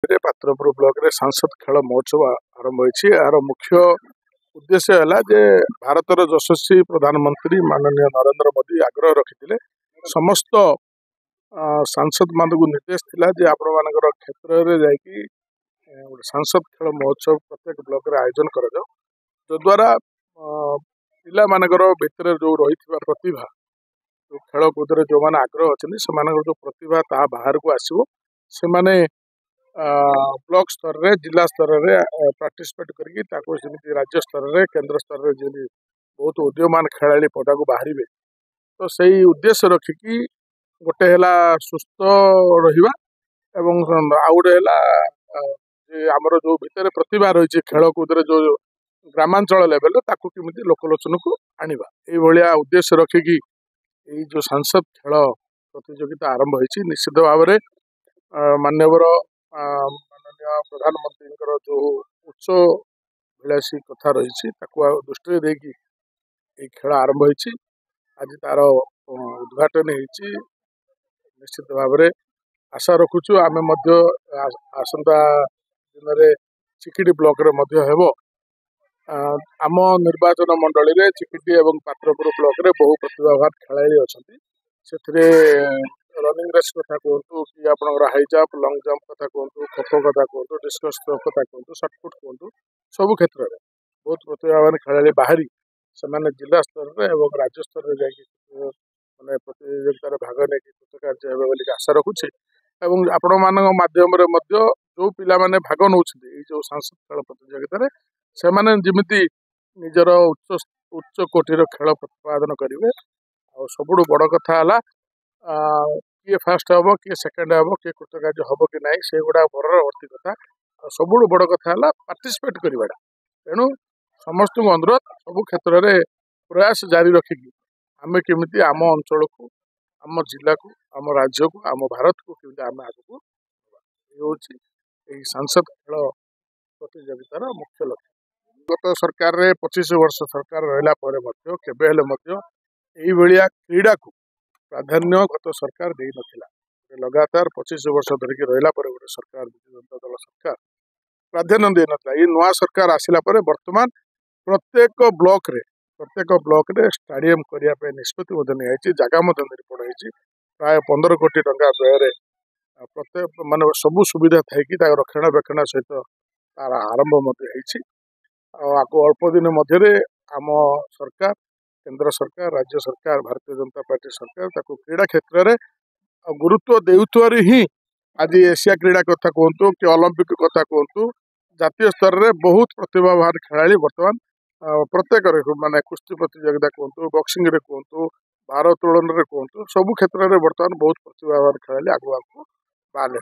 Patrapur block रे सांसद खेल महोत्सव आरंभ होइछि। यार मुख्य उद्देश्य है जे भारतर यशस्वी प्रधानमंत्री माननीय नरेंद्र मोदी आग्रह रखिथिले समस्त सांसद मान निर्देश थिला जे आपण मानकर क्षेत्र रे जाइकी सांसद खेल महोत्सव प्रत्येक ब्लॉक रे आयोजन कर द्वारा पिला मानकर भितर जो रही प्रतिभा जो खेलकूद जो मैंने आग्रह अच्छे से जो प्रतिभा ता बाहर को आसो से ब्लॉक स्तर रे जिला स्तर रे पार्टिसिपेट करके राज्य स्तर रे केंद्र स्तर रे जी बहुत उदीयमान खेला पदा को बाहर तो सही उद्देश्य रखिकी गोटे है सुस्थ रहा आउ गोटे है आमर जो भितर प्रतिभा रही खेलकूद जो ग्रामांचल लेवल केमी लोकलोचन को आनिबा ये उद्देश्य रखिकी जो सांसद खेल प्रतियोगिता आरंभ होती निश्चित भाव में माननीय माननीय प्रधानमंत्री जो उच्च भिलाषी कथा रही दृष्टि देखिए ये खेल आरंभ होती आज तार उद्घाटन होती निश्चित भाव में आशा रखुचु आम आसंता दिन में चिकिटी ब्लॉक रे मध्य हेबो आम निर्वाचन मंडली रे चिकिटी एवं पात्रपुर ब्लॉक रे बहु प्रतिभावान खेलाड़ी अच्छा रनिंग रेस कथा कहतु कि आप हाई जंप लंग जंप कथा कहतु खो खो कथा कहतु डिस्कस थ्रो कथा कहतु शॉटपुट कहतु सबु क्षेत्र में बहुत प्रतिभावान खेलाड़ी बाहरी से जिला स्तर में और राज्य स्तर में जाकि माने प्रतियोगितार भाग नहीं कृतकार्य हे आशा रखुच्छे एवं आपण माध्यम जो पिला माने भाग नौ जो सांसद खेल प्रतियोगिता से जमी निजर उच्च उच्च कोटीर खेल प्रतिपादन करेंगे और सबुठ बड़ कथा है किए फास्ट हम किए सेकेंड हम किए कृतकार्य हम कि ना से गुड़ा परवर्ती कथा सबुठ बड़ कथा है पार्टिसिपेट करवाटा तेणु समस्त अनुरोध सब क्षेत्र में प्रयास जारी रखिकी आम केमी आम अंचल को आम जिला को आम राज्य को आम भारत को केमी आम आगे को ये सांसद खेल प्रतियोगितार मुख्य लक्ष्य गत सरकार रे 25 वर्ष सरकार रहा क्रीड़ा को प्राधान्य गत सरकार दे नथिला लगातार 25 वर्ष धरिकी रहा गोटे सरकार विजु जनता दल सरकार प्राधान्य दे नथिला ये नुआ सरकार आसिला परे वर्तमान प्रत्येक ब्लॉक रे स्टाडियम करने निष्पत्ति नहीं जगह निरूपण होती प्राय 15 कोटी टंका व्यय प्रत्येक मान सबू सुविधा थी रक्षणाबेक्षण सहित तार आरंभ आको अल्प दिन मध्य आम सरकार केंद्र सरकार राज्य सरकार भारतीय जनता पार्टी सरकार ताको क्रीड़ा क्षेत्र में गुरुत्व देउथुआर ही आज एशिया क्रीड़ा कथा कहतु कि ओलंपिक कथा कहतु जातीय स्तर में बहुत प्रतिभावान खेला बर्तमान प्रत्येक माने कुश्ती प्रतियोगिता कहतु बॉक्सिंग रे कहतु भारोत्तोलन रे कहतु सबु क्षेत्र में बर्तमान बहुत प्रतिभावान खेला आगु बाहर